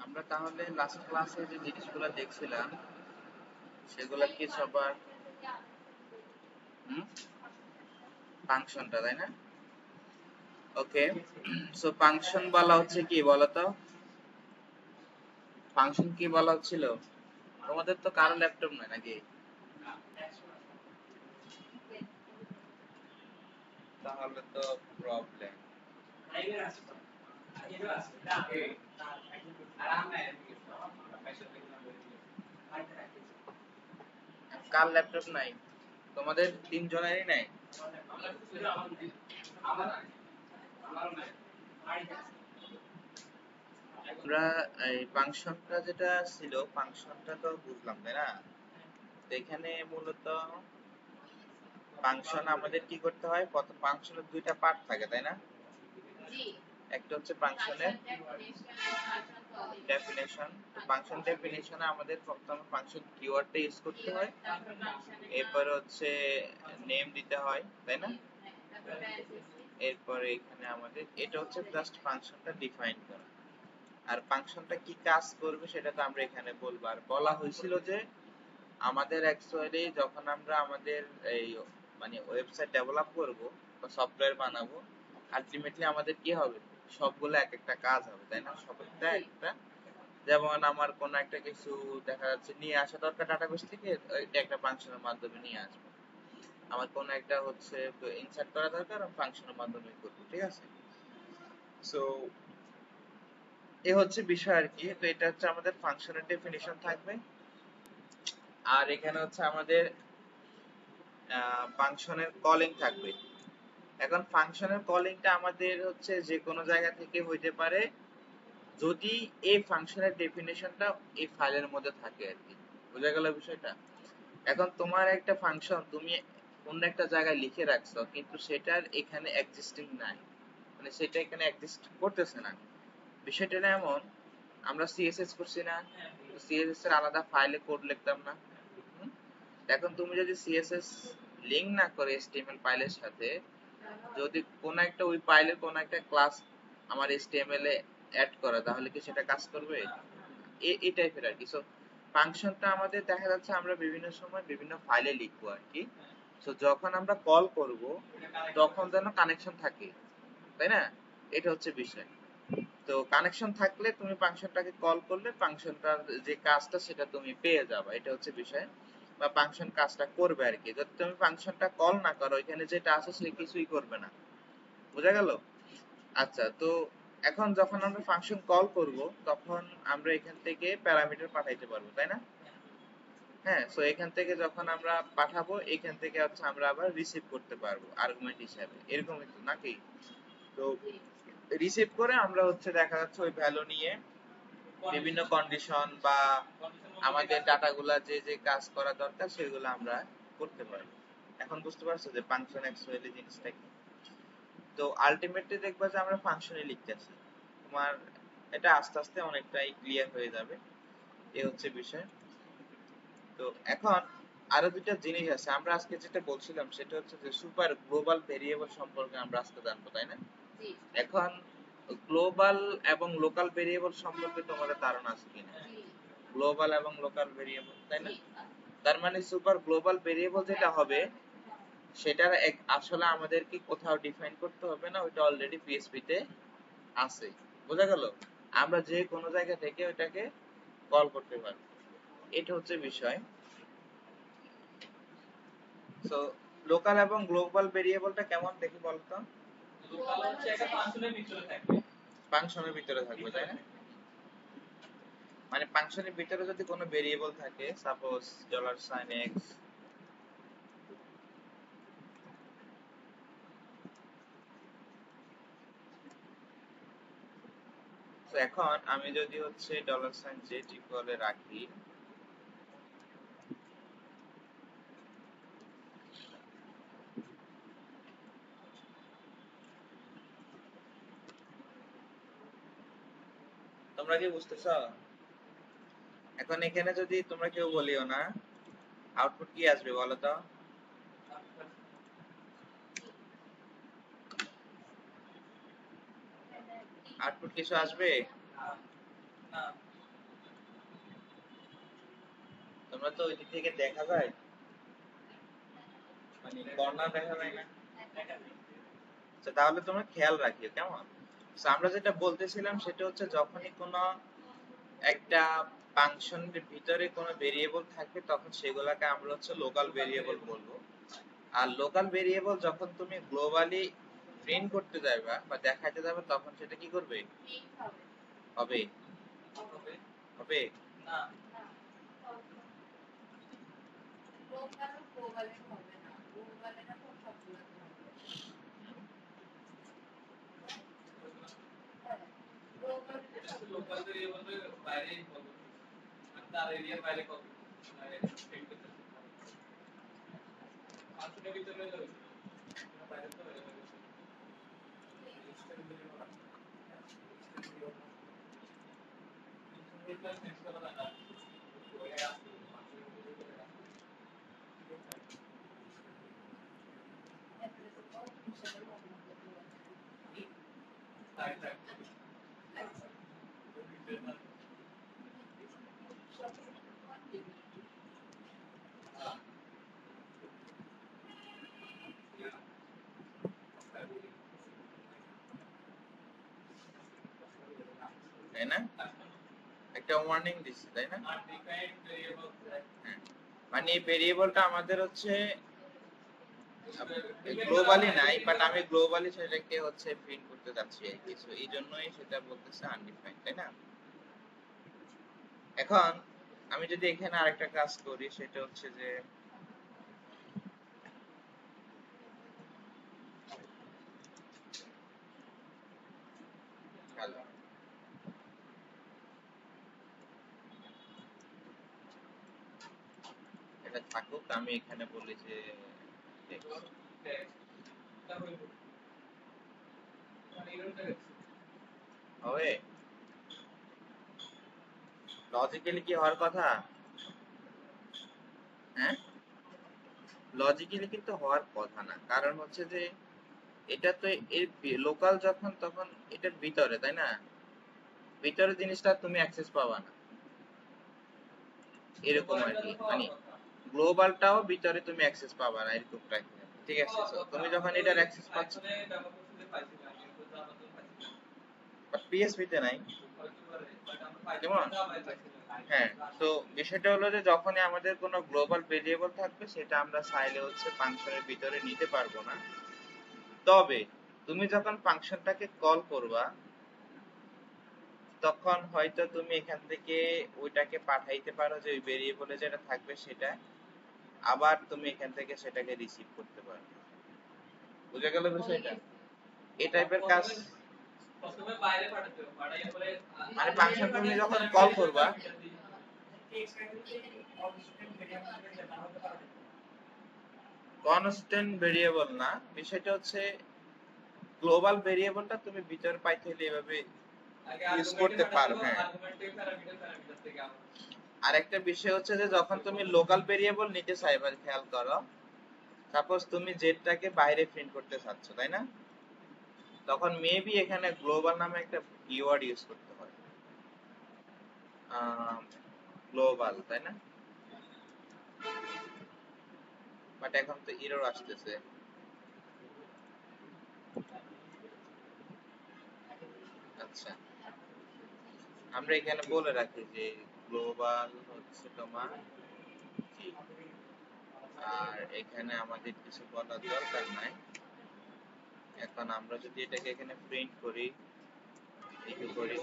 আমরা তাহলে লাস্ট ক্লাসে যে জিনিসগুলো দেখছিলাম সেগুলো কি সবার ফাংশনটা, তাই না? ওকে, সো ফাংশন বলা হচ্ছে কি বলতো? ফাংশন কি বলা হচ্ছিল? তোমাদের তো কারো ল্যাপটপ নয় নাকি? তাহলে তো প্রবলেম। কার ল্যাপটপ নাই? তোমাদের তিনজনেরই নাই? আমরা এই ফাংশনটা যেটা ছিল, ফাংশনটা তো বুঝলাম, তাই না? তো এখানে মূলত ফাংশন আমাদের কি করতে হয়, প্রথম ফাংশনের দুইটা পার্ট থাকে, তাই না? একটা হচ্ছে ফাংশনের ডেফিনেশন। ফাংশন ডেফিনেশনে আমাদের প্রথমে ফাংশন কিওয়ার্ডটা ইউজ করতে হয়, এরপর হচ্ছে নেম দিতে হয়, তাই না? এরপরে এখানে আমাদের এটা হচ্ছে জাস্ট ফাংশনটা ডিফাইন করা। আর ফাংশনটা কি কাজ করবে সেটা তো আমরা এখানে বলবো। আর বলা হয়েছিল যে আমাদের অ্যাকচুয়ালি যখন আমরা আমাদের এই মানে ওয়েবসাইট ডেভেলপ করব বা সফটওয়্যার বানাবো, আলটিমেটলি আমাদের কি হবে, সবগুলো এক একটা কাজ হবে, তাই না? সবটা একটা, যেমন আমার কোনো একটা কিছু দেখা যাচ্ছে নিয়ে আসা দরকার ডাটাবেস থেকে, এটা একটা ফাংশনের মাধ্যমে নিয়ে আসবো। আমার কোনো একটা হচ্ছে ইনসার্ট করা দরকার, আমি ফাংশনের মাধ্যমে করবো, ঠিক আছে? সো এ হচ্ছে বিষয় আর কি। তো এটা হচ্ছে আমাদের ফাংশনের ডেফিনিশন থাকবে। আর এখানে হচ্ছে আমাদের ফাংশনের কলিং থাকবে। এখন ফাংশনের কলিংটা আমাদের হচ্ছে যে কোনো জায়গা থেকে হইতে পারে, যদি এই ফাংশনের ডেফিনেশনটা এই ফাইলের মধ্যে থাকে আর কি। বোঝা গেল বিষয়টা? এখন তোমার একটা ফাংশন তুমি অন্য একটা জায়গায় লিখে রাখছো, কিন্তু সেটার এখানে এক্সিস্টিং নাই, মানে সেটা এখানে এক্সিস্ট করতেছে না। বিষয়টা না এমন, আমরা সিএসএস করছি না, সিএসএস এর আলাদা ফাইলে কোড লিখতাম না? এখন তুমি যদি সিএসএস লিংক না করে এইচটিএমএল ফাইলের সাথে, যদি কোন একটা ওই ফাইলের কোন একটা ক্লাস আমার এইচটিএমএল এ অ্যাড করা, তাহলে কি সেটা কাজ করবে? এই টাইপের আর কি। সো ফাংশনটা আমাদের দেখা যাচ্ছে আমরা বিভিন্ন সময় বিভিন্ন ফাইলে লিখবো আর কি। সো যখন আমরা কল করব তখন যেন কানেকশন থাকে, তাই না? এটা হচ্ছে বিষয়। তো কানেকশন থাকলে তুমি ফাংশনটাকে কল করলে ফাংশনটার যে কাজটা সেটা তুমি পেয়ে যাবে, এটা হচ্ছে বিষয়। বা ফাংশন কাজটা করবে আর কি। যদি তুমি ফাংশনটা কল না করো, এখানে যেটা আছে সে কিছুই করবে না। বোঝা গেল? আচ্ছা, তো এখন যখন আমরা ফাংশন কল করব তখন আমরা এখান থেকে প্যারামিটার পাঠাইতে পারবো, তাই না? হ্যাঁ, সো এখান থেকে যখন আমরা পাঠাবো, এখান থেকে হচ্ছে আমরা আবার রিসিভ করতে পারবো আর্গুমেন্ট হিসাবে, এরকম তো নাকি? তো রিসিভ করে আমরা হচ্ছে দেখা যাচ্ছে ওই ভ্যালু নিয়ে বিভিন্ন কন্ডিশন বা আমাদের ডাটাগুলা যে যে কাজ করা দরকার সেগুলো আমরা করতে পারবো। এখন বুঝতে পারছো যে ফাংশন অ্যাকচুয়ালি জিনিসটা কি? তো আলটিমেটলি দেখবা যে আমরা ফাংশনে লিখতেছি, তোমার এটা আস্তে আস্তে অনেকটাই ক্লিয়ার হয়ে যাবে। এই হচ্ছে বিষয়। তো এখন আরো দুইটা জিনিস আছে, আমরা আজকে যেটা বলছিলাম সেটা হচ্ছে যে সুপার গ্লোবাল ভেরিয়েবল সম্পর্কে আমরা আজকে জানবো, তাই না? এখন গ্লোবাল এবং লোকাল ভেরিয়েবল সম্পর্কে তোমাদের ধারণা আছে কিনা? গ্লোবাল এবং লোকাল ভেরিয়েবল, তাই না? তার মানে সুপার গ্লোবাল ভেরিয়েবল যেটা হবে সেটার আসলে আমাদেরকে কোথাও ডিফাইন করতে হবে না, ওইটা অলরেডি পিএইচপি তে আছে। বোঝা গেল? আমরা যে কোনো জায়গা থেকে ওটাকে কল করতে পারি, এটা হচ্ছে বিষয়। সো লোকাল এবং গ্লোবাল ভেরিয়েবলটা কেমন দেখি বলতো? লোকাল হচ্ছে একটা ফাংশনের ভিতরে থাকবে। ফাংশনের ভিতরে থাকবে, তাই না? মানে ফাংশনের ভিতরে যদি কোনো ভেরিয়েবল থাকে, সাপোজ $x, তো এখন আমি যদি হচ্ছে $z ইকুয়ালে রাখি, তোমরা কি বুঝতেছো? এখন এখানে যদি তোমরা কেউ বলিও না, আউটপুট কি আসবে বলো তো? আউটপুট কিছু আসবে না? তোমরা তো ওই দিক থেকে দেখা যায়, মানে কর্নার দেখা যায় না। আচ্ছা, তাহলে তোমরা খেয়াল রাখিও কেমন। So, আমরা যেটা বলতেছিলাম সেটা হচ্ছে যখনই কোনো একটা ফাংশনের ভিতরে কোনো ভেরিয়েবল থাকবে তখন সেগুলোকে আমরা হচ্ছে লোকাল ভেরিয়েবল বলবো। আর লোকাল ভেরিয়েবল যখন তুমি গ্লোবালি প্রিন্ট করতে যাবে বা দেখাতে যাবে তখন সেটা কি করবে? হবে হবে না, লোকাল ভেরিয়েবলের বাইরে কত, তার এরিয়ার বাইরে কত, আসলে ভিতরে বাইরে তো তাই না? একটা ওয়ার্নিং দিচ্ছি তাই না? হ্যাঁ, মানে এই ভেরিয়েবলটা আমাদের হচ্ছে গ্লোবালি নাই, বাট আমি গ্লোবালি সেটাকে হচ্ছে প্রিন্ট করতে যাচ্ছি আর কিছু, এই জন্যই সেটা বলতেছে আনডিফাইন্ড, তাই না? এখন আমি যদি এখানে আরেকটা কাজ করি সেটা হচ্ছে যে হ্যালো, এটা থাকুক, আমি এখানে বলি যে হবে লজিক্যালি কি হওয়ার কথা? হ্যাঁ, লজিক্যালি কিন্তু হওয়ার কথা না, কারণ হচ্ছে যে এটা তো এর লোকাল যখন তখন এটার ভিতরে, তাই না? ভিতরে জিনিসটা তুমি অ্যাক্সেস পাবা না, এরকম আর কি, মানে গ্লোবালটাও ভিতরে তুমি অ্যাক্সেস পাবা না এরকম টাইপ। ঠিক আছে, তো তুমি যখন এটার অ্যাক্সেস পাচ্ছ, বাট পিএসপি তে নাই, কেমন? হ্যাঁ, তো বিষয়টা হলো যে যখনই আমাদের কোনো গ্লোবাল ভেরিয়েবল থাকবে সেটা আমরা চাইলে হচ্ছে ফাংশনের ভিতরে নিতে পারবো না। তবে তুমি যখন ফাংশনটাকে কল করবা তখন হয়তো তুমি এখান থেকে ওইটাকে পাঠাইতে পারো যে ওই ভেরিয়েবলে যেটা থাকবে সেটা, আবার তুমি এখান থেকে সেটাকে রিসিভ করতে পারো। বুঝা গেল বিষয়টা? এই টাইপের কাজ প্রথমে বাইরে পাঠাতে হবে, পাঠাইয়া পরে মানে ফাংশন তুমি যখন কল করবা কনস্ট্যান্ট ভেরিয়েবল না, বিষয়টা হচ্ছে গ্লোবাল ভেরিয়েবলটা তুমি ভিতর পাইতে হলে এভাবে ইউজ করতে পারো। হ্যাঁ, আরেকটা বিষয় হচ্ছে যে যখন তুমি লোকাল ভেরিয়েবল নিতে চাইবা, খেয়াল করো, সাপোজ তুমি জেডটাকে বাইরে প্রিন্ট করতে চাচ্ছ, তাই না? তখন মেবি এখানে গ্লোবাল নামে একটা কিওয়ার্ড ইউজ করতে হয়, গ্লোবাল, তাই না? বাট এখন তো এরর আসতেছে। আচ্ছা, আমরা এখানে বলে রাখি যে গ্লোবাল হচ্ছে তোমার জি, আর এখানে আমাদের কিছু বলার দরকার নাই। এখন আমরা যদি এটাকে এখানে প্রিন্ট করি, একটু করি,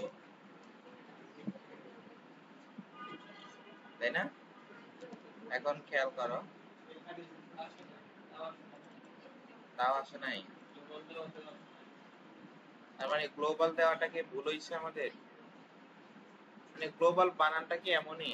তাই না? এখন খেয়াল করো, তাও আসে নাই, তার মানে গ্লোবাল দেওয়াটাকে ভুল হয়েছে আমাদের, মানে গ্লোবাল বানানটা কি এমনই?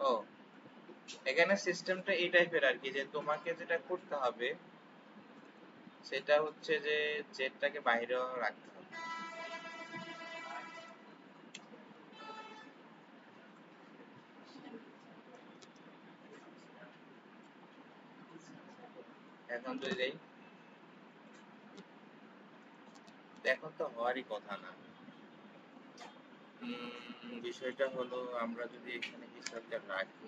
ও এখানে সিস্টেমটা এই টাইপের আর কি, যে তোমাকে যেটা করতে হবে সেটা হচ্ছে যে জেটটাকে বাইরে রাখতে হবে। এখন যদি দেই, এখন তো হওয়ারই কথা না। বিষয়টা হলো আমরা যদি এখানে কিছু একটা রাখি,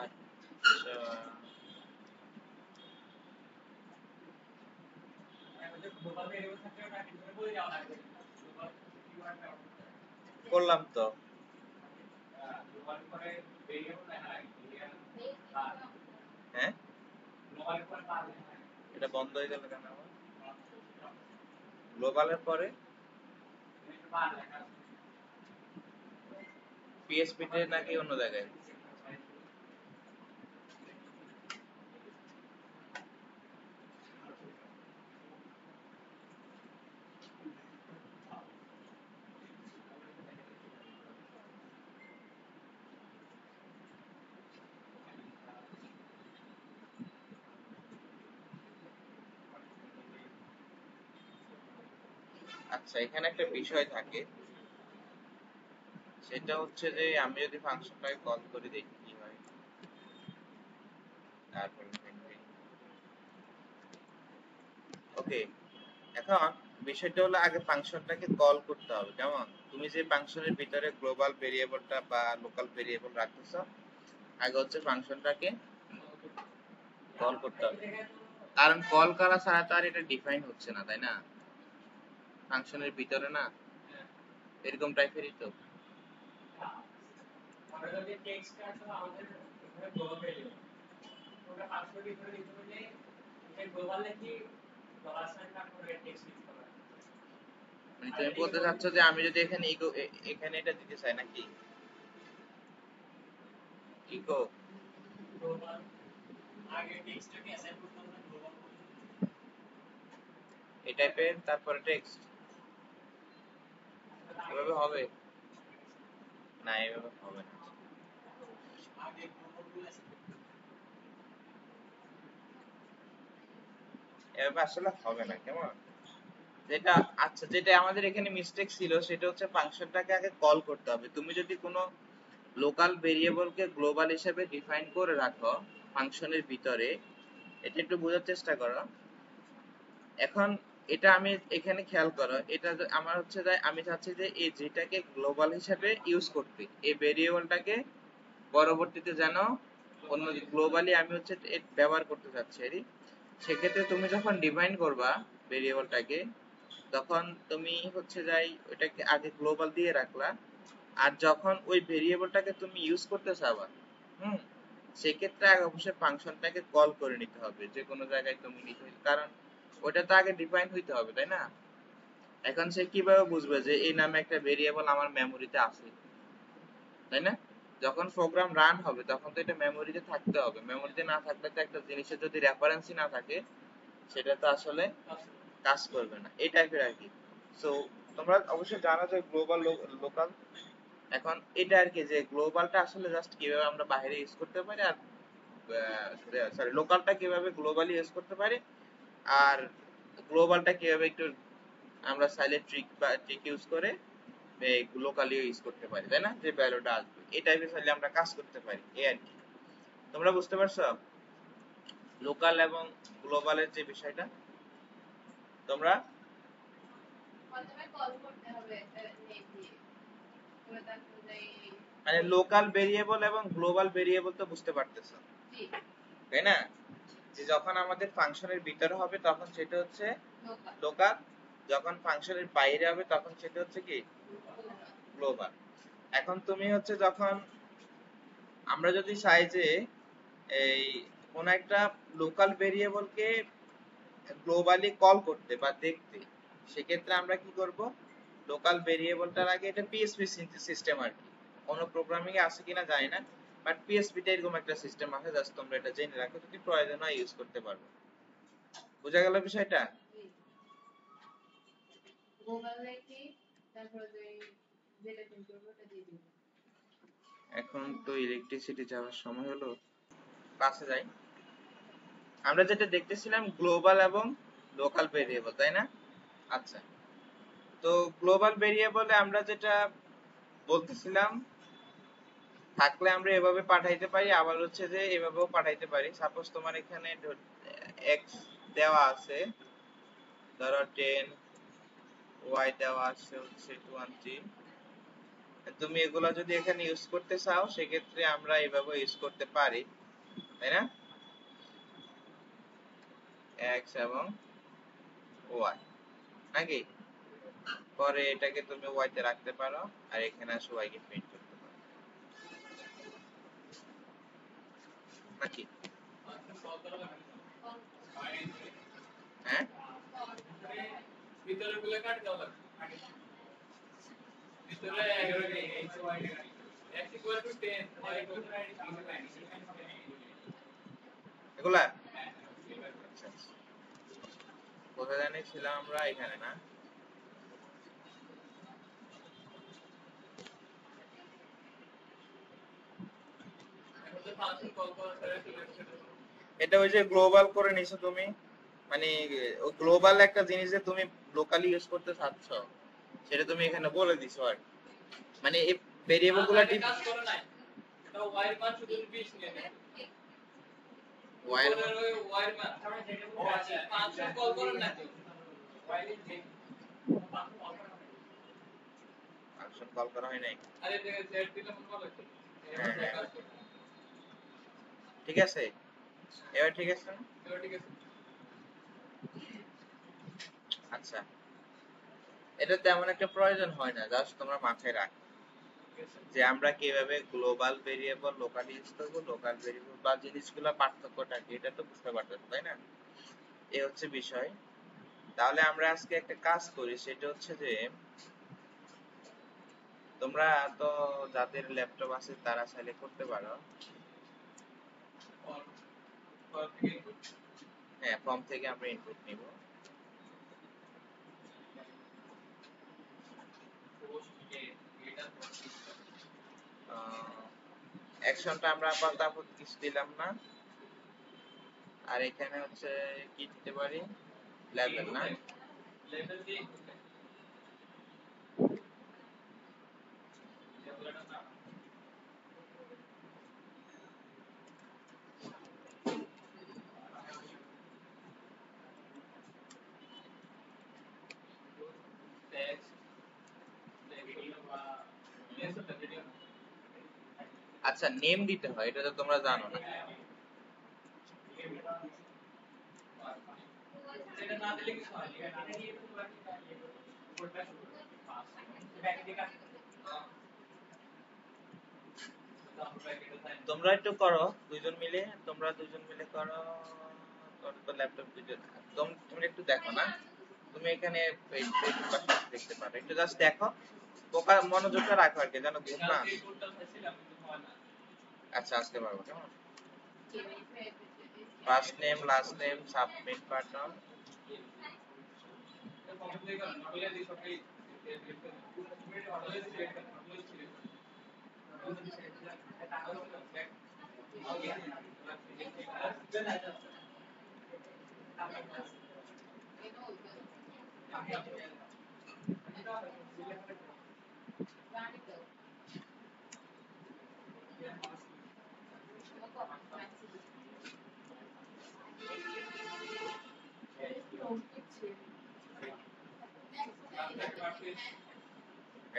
আচ্ছা করলাম তো। হ্যাঁ, এটা বন্ধ হয়ে গেল কেন আমার? গ্লোবালের পরে পিএসপি তে নাকি অন্য জায়গায়? আচ্ছা, এখানে একটা বিষয় থাকে, সেটা হচ্ছে যে আমি যদি ফাংশনটাকে কল করে দেখি কি হয়। তারপর ওকে, এখন বিষয়টা হলো আগে ফাংশনটাকে কল করতে হবে। কেমন? তুমি যে ফাংশনের ভিতরে গ্লোবাল ভেরিয়েবলটা বা লোকাল ভেরিয়েবল রাখতেছো, আগে হচ্ছে ফাংশনটাকে কল করতে হবে, কারণ কল করা ছাড়া তো আর এটা ডিফাইন হচ্ছে না, তাই না? ফাংশনের ভিতরে না, এরকম টাইপেরই তো। মানে তুমি বলতে চাচ্ছ যে আমি যদি এখানে এখানে এটা দিতে চাই নাকি ইকো, এই টাইপের, তারপরে টেক্সট, এভাবে হবে না? এভাবে হবে না, এভাবে আসলে হবে না। কেমন? যেটা, আচ্ছা, যেটা আমাদের এখানে মিস্টেক ছিল সেটা হচ্ছে ফাংশনটাকে আগে কল করতে হবে। তুমি যদি কোনো লোকাল ভেরিয়েবলকে গ্লোবাল হিসেবে ডিফাইন করে রাখো ফাংশনের ভিতরে, এটা একটু বোঝার চেষ্টা করো। এখন এটা আমি এখানে খেয়াল করো, এটা আমার হচ্ছে যে আমি চাচ্ছি যে এই যেটাকে গ্লোবাল হিসেবে ইউজ করতে, এই ভেরিয়েবলটাকে পরবর্তীতে যেন অন্য গ্লোবালি আমি হচ্ছে ব্যবহার করতে চাচ্ছি। সেক্ষেত্রে তুমি যখন ডিফাইন করবা ভেরিয়েবলটাকে, তখন তুমি হচ্ছে যাই ওইটাকে আগে গ্লোবাল দিয়ে রাখলা, আর যখন ওই ভেরিয়েবলটাকে তুমি ইউজ করতে চাবা, হুম, সেক্ষেত্রে আগে অবশ্যই ফাংশনটাকে কল করে নিতে হবে যে কোনো জায়গায় তুমি নিতে, কারণ ওটা তো আগে ডিফাইন হইতে হবে, তাই না? এখন সে কিভাবে বুঝবে যে এই নামে একটা ভেরিয়েবল আমার মেমোরিতে আছে, তাই না? যখন প্রোগ্রাম রান হবে তখন তো এটা মেমোরিতে থাকতে হবে, মেমোরিতে না থাকলে তো একটা জিনিসের যদি রেফারেন্সই না থাকে সেটা তো আসলে কাজ করবে না, এই টাইপের আর কি। সো তোমরা অবশ্যই জানো যে গ্লোবাল লোকাল, এখন এটা আর কি, যে গ্লোবালটা আসলে জাস্ট কিভাবে আমরা বাইরে ইউজ করতে পারি, আর সরি লোকালটা কিভাবে গ্লোবালি ইউজ করতে পারি, আর গ্লোবালটা কিভাবে একটু আমরা সাইলেন্ট ট্রিক বা ট্রিক ইউজ করে লোকালিও ইউজ করতে পারি, তাই না? যে ভ্যালুটা আসবে এই টাইপের চাইলে আমরা কাজ করতে পারি, এই আর কি। তোমরা বুঝতে পারছো লোকাল এবং গ্লোবালের যে বিষয়টা? তোমরা মানে লোকাল ভেরিয়েবল এবং গ্লোবাল ভেরিয়েবল তো বুঝতে পারতেছো, তাই না? যে যখন আমাদের ফাংশনের ভিতরে হবে তখন সেটা হচ্ছে লোকাল, যখন ফাংশনের বাইরে হবে তখন সেটা হচ্ছে কি গ্লোবাল। এখন তুমি হচ্ছে যখন আমরা যদি চাই যে এই কোন একটা লোকাল ভেরিয়েবলকে গ্লোবালি কল করতে বা দেখতে, সেক্ষেত্রে আমরা কি করব, লোকাল ভেরিয়েবলটার আগে, এটা পিএসপি সিস্টেম আর কি, কোন প্রোগ্রামিং এ আছে কিনা জানি না, বাট পিএসপি তে এরকম একটা সিস্টেম আছে, জাস্ট তোমরা এটা জেনে রাখো, যদি প্রয়োজন হয় ইউজ করতে পারবে। বুঝা গেল বিষয়টা? এখন তো ইলেকট্রিসিটি যাওয়ার সময় হলো, কাছে যাই। আমরা যেটা দেখতেছিলাম গ্লোবাল এবং লোকাল ভেরিয়েবল, তাই না? আচ্ছা, তো গ্লোবাল ভেরিয়েবলে আমরা যেটা বলতেছিলাম, থাকলে আমরা এভাবে পাঠাইতে পারি, আবার হচ্ছে যে এভাবেও পাঠাইতে পারি। সাপোজ তোমার এখানে x দেওয়া আছে, ধরো 10, y দেওয়া আছে হচ্ছে 20, তুমি এগুলা যদি এখানে ইউজ করতে চাও, সেক্ষেত্রে আমরা এভাবে ইউজ করতে পারি, তাই না? x এবং y, নাকি? পরে এটাকে তুমি y তে রাখতে পারো, আর এখানে আসে y কে প্রিন্ট করতে পারো, নাকি? হ্যাঁ, ভিতরে গুলো কাট দাও, ভিতরে 11 নেই, x equal to 10, y equal to 9 এগুলা। আচ্ছা, কোথায় জানি ছিলাম আমরা, এখানে না? এটা ওই যে গ্লোবাল করে নিছো তুমি, মানে গ্লোবাল একটা জিনিস যে তুমি লোকালি ইউজ করতে চাচ্ছ, সেটা তুমি এখানে বলে দিছো আর কি। মানে এই ভেরিয়েবল গুলো কাজ করে নাই, এটা y এর মান শুধু 20 নিয়ে নেয়, y এর মান, y এর মান ফাংশন কল করেন না তো, y এর যে ফাংশন কল করা হয় নাই, আরে দেখে z দিলে মনে কল হচ্ছে, ঠিক আছে, এবার ঠিক আছে, এবার ঠিক আছে। আচ্ছা, এটা তেমন একটা প্রয়োজন হয় না, জাস্ট তোমরা মাথায় রাখো যে আমরা কিভাবে গ্লোবাল ভেরিয়েবল লোকালি ইউজ করব, লোকাল ভেরিয়েবল বা জিনিসগুলো পার্থক্যটা কি, এটা তো বুঝতে পারতেছো, তাই না? এই হচ্ছে বিষয়। তাহলে আমরা আজকে একটা কাজ করি, সেটা হচ্ছে যে তোমরা তো যাদের ল্যাপটপ আছে তারা চাইলে করতে পারো, হ্যাঁ, ফর্ম থেকে আমরা ইনপুট নিব। অ্যাকশনটা আমরা আপাতত কিছু দিলাম না, আর এখানে হচ্ছে কি দিতে পারি, লেভেল, না? লেভেল দিয়ে আচ্ছা, নেম দিতে হয়, এটা তো তোমরা জানো না। এটা না দিলে কিছু হয় না। তোমরা একটু করো, দুইজন মিলে, তোমরা দুইজন মিলে করো, তোর তো ল্যাপটপ দুইজন, তুমি একটু দেখো না, তুমি এখানে দেখতে পারো, একটু জাস্ট দেখো, পোকা মনোযোগটা রাখো আর কি, যেন ঘুম না। আচ্ছা, আসতে পারবো, কেমন? First name, last name, submit button,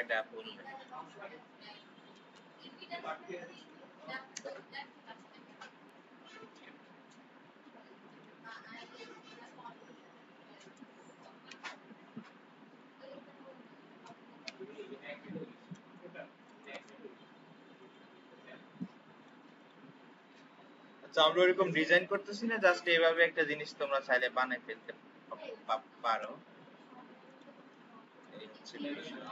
এটা ফুল। তো আমরা ওরকম ডিজাইন করতেছি না, জাস্ট এইভাবে একটা জিনিস তোমরা চাইলে বানাই ফেলতে পারো। এই হচ্ছে বিষয়।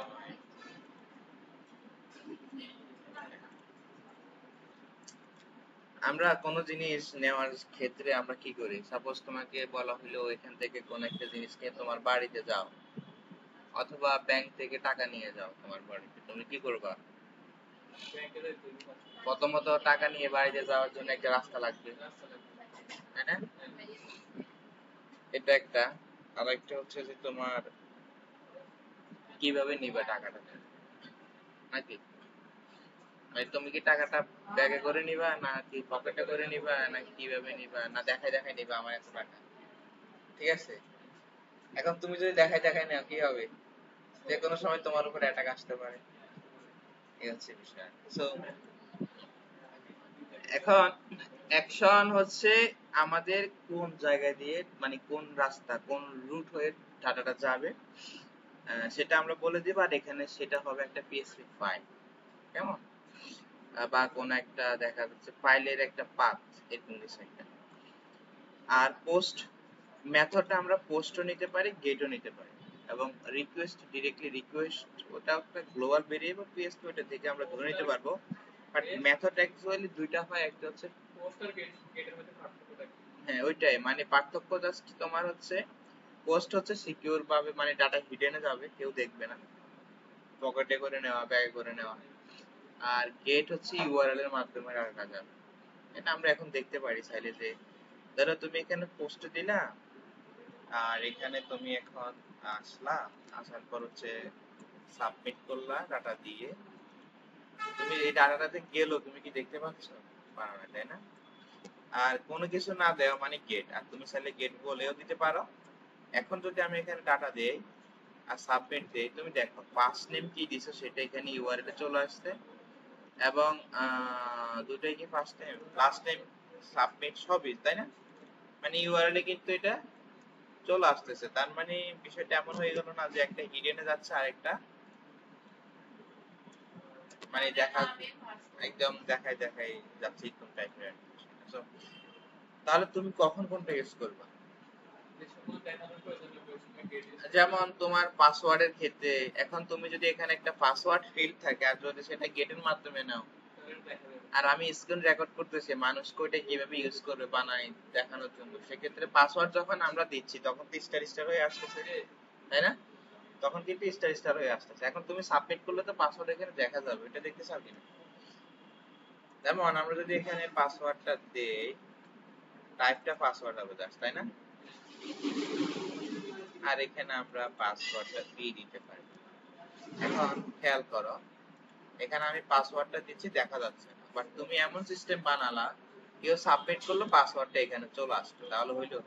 আমরা কোনো জিনিস নেওয়ার ক্ষেত্রে আমরা কি করি, সাপোজ তোমাকে বলা হলো এখান থেকে কোন একটা জিনিস নিয়ে তোমার বাড়িতে যাও, অথবা ব্যাংক থেকে টাকা নিয়ে যাও তোমার বাড়িতে, তুমি কি করবা? প্রথমত টাকা নিয়ে বাড়িতে যাওয়ার জন্য একটা রাস্তা লাগবে, তাই না? এটা একটা। আর একটা হচ্ছে যে তোমার কিভাবে নিবা টাকাটা, নাকি মানে তুমি কি টাকাটা ব্যাগে করে নিবা, না কি পকেটে করে নিবা, না কিভাবে নিবা, না দেখাই দেখাই নিবা আমার এত টাকা, ঠিক আছে? এখন তুমি যদি দেখাই দেখাই নাও কি হবে, যে কোনো সময় তোমার উপর অ্যাটাক আসতে পারে, এই হচ্ছে বিষয়। সো এখন অ্যাকশন হচ্ছে আমাদের কোন জায়গা দিয়ে, মানে কোন রাস্তা, কোন রুট হয়ে ডাটাটা যাবে, সেটা আমরা বলে দিব। আর এখানে সেটা হবে একটা পিএসপি ফাইল, কেমন? বা কোন একটা দেখা যাচ্ছে ফাইলের একটা পাথ, এরকম কিছু একটা। আর পোস্ট মেথডটা আমরা পোস্টও নিতে পারি, গেটও নিতে পারি, এবং রিকোয়েস্ট ডিরেক্টলি রিকোয়েস্ট, ওটা একটা গ্লোবাল ভেরিয়েবল পিএসপি, ওটা থেকে আমরা ধরে নিতে পারবো। বাট মেথড অ্যাকচুয়ালি দুইটা হয়, একটা হচ্ছে পোস্ট আর গেটের মধ্যে পার্থক্যটা কি? হ্যাঁ ওইটাই, মানে পার্থক্য জাস্ট তোমার হচ্ছে পোস্ট হচ্ছে সিকিউর ভাবে, মানে ডাটা হিডেনে যাবে, কেউ দেখবে না, পকেটে করে নেওয়া, ব্যাগে করে নেওয়া। আর গেট হচ্ছে ইউআরএল এর মাধ্যমে রাখা যাবে। এটা আমরা এখন দেখতে পারি চাইলে, যে ধরো তুমি এখানে পোস্ট দিলা, আর এখানে তুমি এখন আসলা, আসার পর হচ্ছে সাবমিট করলা ডাটা দিয়ে, তুমি এই ডাটাটাতে গেলো, তুমি কি দেখতে পাচ্ছ? পারো না, তাই না? আর কোনো কিছু না দেওয়া মানে গেট, আর তুমি চাইলে গেট বলেও দিতে পারো। এখন যদি আমি এখানে ডাটা দেই আর সাবমিট দেই, তুমি দেখো ফার্স্ট নেম কি দিছো সেটা এখানে ইউআরএল এ চলে আসছে, এবং দুটোই কি first name last name submit সবই, তাই না? মানে ইউআরএল এ কিন্তু এটা চলে আসতেছে, তার মানে বিষয়টা এমন হয়ে গেল না যে একটা হিডেনে যাচ্ছে আর একটা মানে দেখা একদম দেখাই দেখাই যাচ্ছে, এরকম টাইপের। তাহলে তুমি কখন কোনটা ইউজ করবা? যেমন তোমার পাসওয়ার্ডের ক্ষেত্রে, এখন তুমি যদি এখানে একটা পাসওয়ার্ড ফিল্ড থাকে, আর যদি সেটা গেটের মাধ্যমে নাও, আর আমি স্ক্রিন রেকর্ড করতেছি মানুষকে ওইটা কিভাবে ইউজ করবে বানাই দেখানোর জন্য, সেক্ষেত্রে পাসওয়ার্ড যখন আমরা দিচ্ছি তখন তো স্টার স্টার হয়ে আসতেছে, তাই না? তখন কিন্তু স্টার স্টার হয়ে আসতেছে। এখন তুমি সাবমিট করলে তো পাসওয়ার্ড এখানে দেখা যাবে, এটা দেখতে চাও কিনা? যেমন আমরা যদি এখানে পাসওয়ার্ডটা দেই, টাইপটা পাসওয়ার্ড হবে জাস্ট, তাই না? আর এখানে আমরা পাসওয়ার্ডটা দিয়ে দিতে পারি। এখন খেয়াল করো, এখানে আমি পাসওয়ার্ডটা দিচ্ছি, দেখা যাচ্ছে না, বাট তুমি এমন সিস্টেম বানালা, কেউ সাবমিট করলো পাসওয়ার্ডটা এখানে চলে আসলো, তাহলে হইলো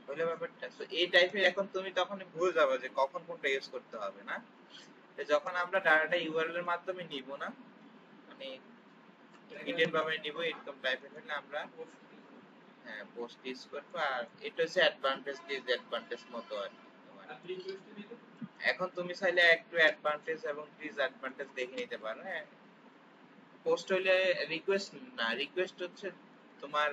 হইলো ব্যাপারটা। তো এই টাইপের, এখন তুমি তখন ভুলে যাবে যে কখন কোনটা ইউজ করতে হবে, না? যখন আমরা ডাটাটা ইউআরএল এর মাধ্যমে নিব না, মানে হিডেন ভাবে নিব, এরকম টাইপের হলে আমরা হ্যাঁ পোস্ট ইউজ করব। আর এটা হচ্ছে অ্যাডভান্টেজ ডিসঅ্যাডভান্টেজ মতো আর কি তোমার। এখন তুমি চাইলে একটু অ্যাডভান্টেজ এবং ডিসঅ্যাডভান্টেজ দেখে নিতে পারো। হ্যাঁ, পোস্ট হইলে রিকোয়েস্ট না, রিকোয়েস্ট হচ্ছে তোমার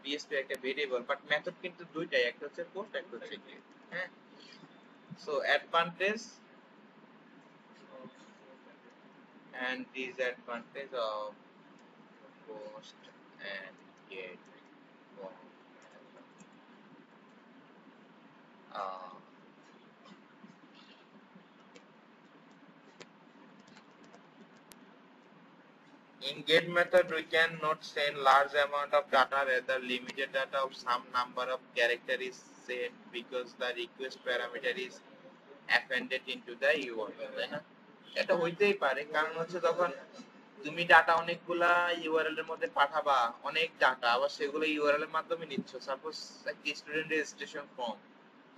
পিএসপি একটা ভেরিয়েবল, বাট মেথড কিন্তু দুইটাই, একটা হচ্ছে পোস্ট, একটা হচ্ছে গেট। হ্যাঁ, so advantage and disadvantage of post and get from uh, in get method we cannot send large amount of data, rather limited data of some number of character is sent because the request parameter is appended into the URL, তাই না? এটা হইতেই পারে, কারণ হচ্ছে তখন তুমি data অনেকগুলা ইউআরএল এর মধ্যে পাঠাবা, অনেক ডাটা, আবার সেগুলো ইউআরএল এর মাধ্যমে নিচ্ছ, সাপোজ একটা স্টুডেন্ট রেজিস্ট্রেশন ফর্ম,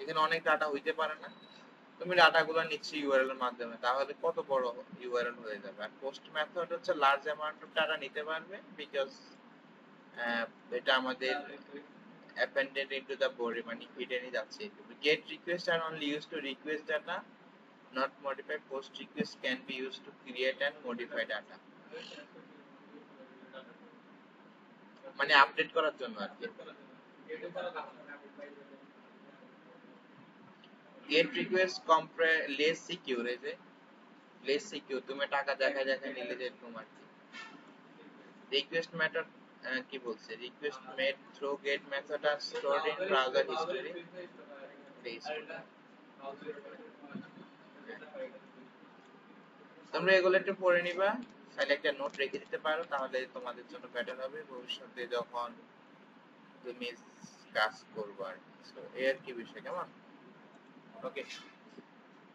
এখানে অনেক ডাটা হইতে পারে না, তুমি ডাটাগুলো নিচ্ছি ইউআরএল এর মাধ্যমে, তাহলে কত বড় ইউআরএল হয়ে যাবে। আর পোস্ট মেথড হচ্ছে লার্জ অ্যামাউন্ট অফ ডাটা নিতে পারবে, বিকজ এটা আমাদের appended into the body, মানে হিডেনই যাচ্ছে। Get request are only used to request data, not modify. Post request can be used to create and modify data. মানে update করার জন্য আর কি। গেট রিকোয়েস্ট লেস সিকিউর, এই যে লেস সিকিউর, তুমি টাকা দেখা দেখা নিলে যেরকম আর কি। রিকোয়েস্ট মেথড কি বলছে, request made through get method আর স্টোরড ইন ব্রাউজার হিস্টরি। তোমরা এগুলো একটু পড়ে নিবা, তাহলে একটা নোট রেখে দিতে পারো, তাহলে তোমাদের জন্য বেটার হবে ভবিষ্যতে যখন তুমি কাজ করবে আর কি। So, এই আর কি বিষয়, কেমন? ওকে,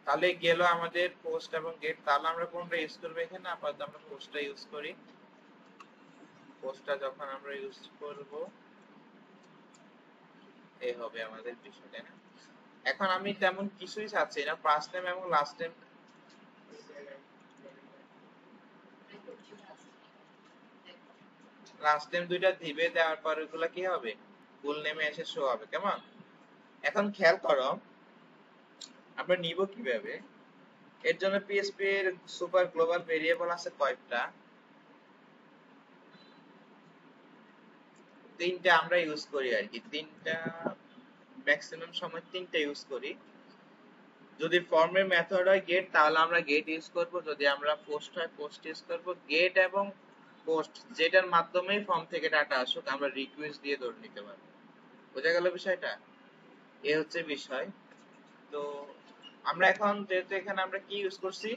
তাহলে গেল আমাদের পোস্ট এবং গেট। তাহলে আমরা কোনটা ইউজ করব এখানে? আপাতত আমরা পোস্টটা ইউজ করি। পোস্টটা যখন আমরা ইউজ করব এই হবে আমাদের বিষয়টা না। এখন আমি তেমন কিছুই চাচ্ছি না, ফার্স্ট নেম এবং লাস্ট নেম, লাস্ট নেম দুইটা দিবে, দেওয়ার পর ওগুলা কি হবে, ফুল নেমে এসে শো হবে, কেমন? এখন খেয়াল করো আমরা নিব কিভাবে। এর জন্য পিএসপি এর সুপার গ্লোবাল ভেরিয়েবল আছে কয়টা? তিনটা আমরা ইউজ করি আর কি, তিনটা, ম্যাক্সিমাম সময় তিনটা ইউজ করি। যদি ফর্মের মেথড হয় গেট, তাহলে আমরা গেট ইউজ করব। যদি আমরা পোস্ট হয় পোস্ট ইউজ করব। গেট এবং পোস্ট যেটার মাধ্যমে ফর্ম থেকে ডাটা আসুক আমরা রিকোয়েস্ট দিয়ে ধরে নিতে পারবো। বোঝা গেল বিষয়টা? এ হচ্ছে বিষয়। তো আমরা এখন যেহেতু এখানে আমরা কি ইউজ করছি,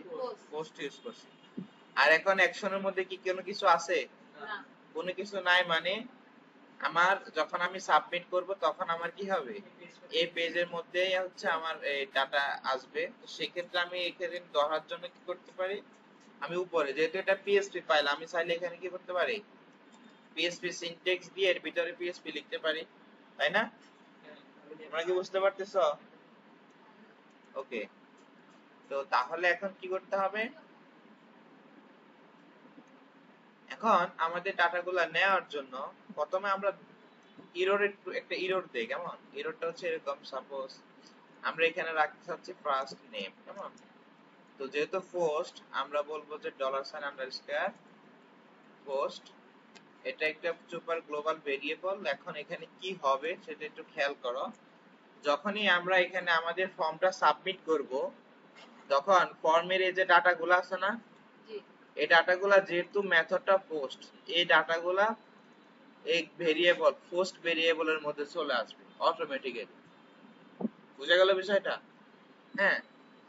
পোস্ট ইউজ করছি, আর এখন অ্যাকশনের মধ্যে কি কোনো কিছু আছে? কোনো কিছু নাই, মানে আমার যখন আমি সাবমিট করব তখন আমার কি হবে, এই পেজের মধ্যেই হচ্ছে আমার এই ডাটা আসবে। তো সেক্ষেত্রে আমি এখানে ধরার জন্য কি করতে পারি, আমি উপরে যেহেতু এটা পিএসপি ফাইল, আমি চাইলে এখানে কি করতে পারি, পিএসপি সিনট্যাক্স দিয়ে এর ভিতরে পিএসপি লিখতে পারি, তাই না? তোমরা কি বুঝতে পারতেছো? ওকে, তো তাহলে এখন কি করতে হবে, এখন আমাদের ডাটাগুলো নেওয়ার জন্য প্রথমে আমরা একটা ইরর দেই, কেমন? ইররটা হচ্ছে এরকম, সাপোজ আমরা এখানে রাখতে চাচ্ছি ফার্স্ট নেম, কেমন? তো যেহেতু পোস্ট আমরা বলবো যে $_ পোস্ট, এটা একটা সুপার গ্লোবাল ভেরিয়েবল। এখন এখানে কি হবে সেটা একটু খেয়াল করো। যখনই আমরা এখানে আমাদের ফর্মটা সাবমিট করব, তখন ফর্মের এই যে ডাটাগুলো আছে না, এই ডাটাগুলো যেহেতু মেথডটা পোস্ট, এই ডাটাগুলা এই ভেরিয়েবল পোস্ট ভেরিয়েবলের মধ্যে চলে আসবে অটোমেটিক্যালি। বুঝা গেল বিষয়টা? হ্যাঁ,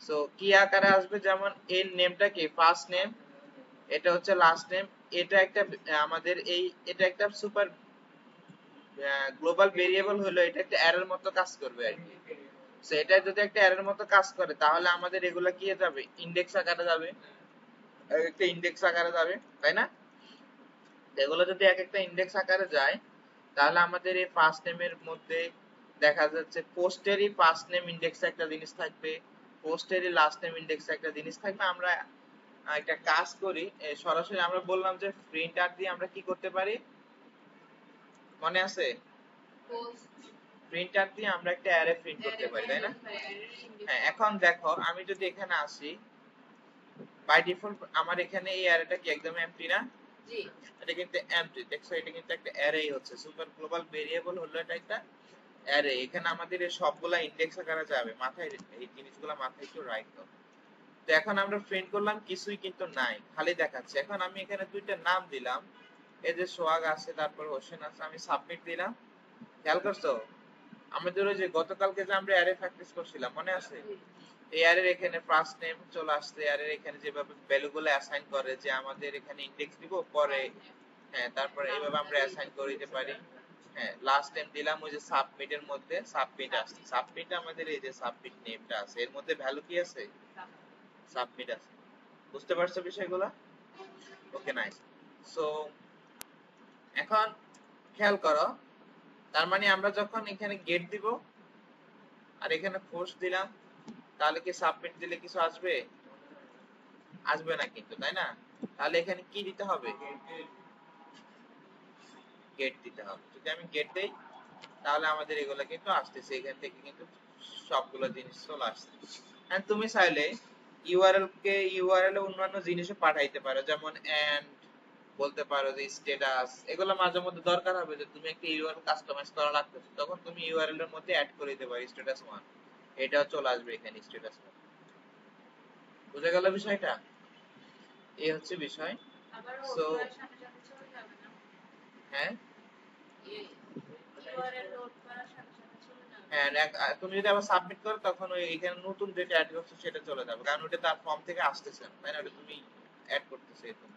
সো কি আকারে আসবে, যেমন এর নেমটা কি ফার্স্ট নেম, এটা হচ্ছে লাস্ট নেম, এটা একটা আমাদের এই এটা একটা সুপার গ্লোবাল ভেরিয়েবল হলো, এটা একটা অ্যারের মতো কাজ করবে আর কি। সো এটা যদি একটা অ্যারের মতো কাজ করে তাহলে আমাদের এগুলা কি যাবে, ইনডেক্স আকারে যাবে, একটা ইনডেক্স আকারে যাবে, তাই না? এগুলো যদি এক একটা ইনডেক্স আকারে যায় তাহলে আমাদের এই ফার্স্ট নেমের মধ্যে দেখা যাচ্ছে পোস্টেরই ফার্স্ট নেম ইনডেক্স একটা জিনিস থাকবে, পোস্টেরই লাস্ট নেম ইনডেক্স একটা জিনিস থাকবে। আমরা একটা কাজ করি, সরাসরি আমরা বললাম যে প্রিন্টার দিয়ে আমরা কি করতে পারি, মনে আছে? প্রিন্টার দিয়ে আমরা একটা অ্যারে প্রিন্ট করতে পারি, তাই না? হ্যাঁ, এখন দেখো আমি যদি এখানে আসি, বাই ডিফল্ট আমার এখানে এই অ্যারেটা কি একদম এমটি না? জি, এটা কিন্তু এমটি, দেখছো এটা কিন্তু একটা অ্যারেই হচ্ছে, সুপার গ্লোবাল ভেরিয়েবল হলো এটা একটা অ্যারে। এখানে আমাদের এই সবগুলা ইনডেক্স আকারে যাবে, মাথায় এই জিনিসগুলো মাথায় একটু রাখো। তো এখন আমরা প্রিন্ট করলাম, কিছুই কিন্তু নাই, খালি দেখাচ্ছে। এখন আমি এখানে দুইটা নাম দিলাম, এই যে সোহাগ আছে তারপর হোসেন আছে, আমি সাবমিট দিলাম। খেয়াল করছো আমাদের ওই যে গতকালকে যে আমরা অ্যারে প্র্যাকটিস করছিলাম, মনে আছে? এই অ্যারের এখানে ফার্স্ট নেম চলে আসছে, অ্যারের এখানে যেভাবে ভ্যালুগুলো অ্যাসাইন করে, যে আমাদের এখানে ইনডেক্স দিব পরে, হ্যাঁ, তারপরে এইভাবে আমরা অ্যাসাইন করে দিতে পারি। হ্যাঁ, লাস্ট টাইম দিলাম ওই যে সাবমিট এর মধ্যে সাবমিট আসছে, সাবমিট আমাদের এই যে সাবমিট নেমটা আছে এর মধ্যে ভ্যালু কি আছে, সাবমিট আছে। বুঝতে পারছো বিষয়গুলো? ওকে, নাইস। সো এখন খেয়াল করো, তার মানে আমরা যখন এখানে গেট দিব আর এখানে পোস্ট দিলাম, তাহলে কি সাবমিট দিলে কিছু আসবে? আসবে না কিন্তু, তাই না? তাহলে এখানে কি দিতে হবে, গেট দিতে হবে। যদি আমি গেট দেই তাহলে আমাদের এগুলো কিন্তু আসতেছে, এখান থেকে কিন্তু সবগুলো জিনিস চলে আসছে। এন্ড তুমি চাইলে ইউআরএল কে ইউআরএল এ অন্যান্য জিনিসও পাঠাইতে পারো, যেমন এন্ড বলতে পারো যে স্ট্যাটাস, এগুলো মাঝে মধ্যে দরকার হবে যে তুমি একটা ইউআরএল কাস্টমাইজ করা লাগতেছে, তখন তুমি ইউআরএল এর মধ্যে অ্যাড করে দিতে পারো স্ট্যাটাস 1, এটাও চলে আসবে এখানে স্ট্যাটাস 1। বুঝা গেল বিষয়টা? এই হচ্ছে বিষয়। আবার সো ওইটার সাথে সাথে চলে যাবে না? হ্যাঁ ইউআরএল লোড করার সাথে সাথে চলে যাবে? হ্যাঁ, তুমি যদি আবার সাবমিট করো তখন ওই এখানে নতুন যেটা অ্যাড করছো সেটা চলে যাবে, কারণ ওটা তার ফর্ম থেকে আসতেছে না, তাই না? ওটা তুমি অ্যাড করতেছো এরকম।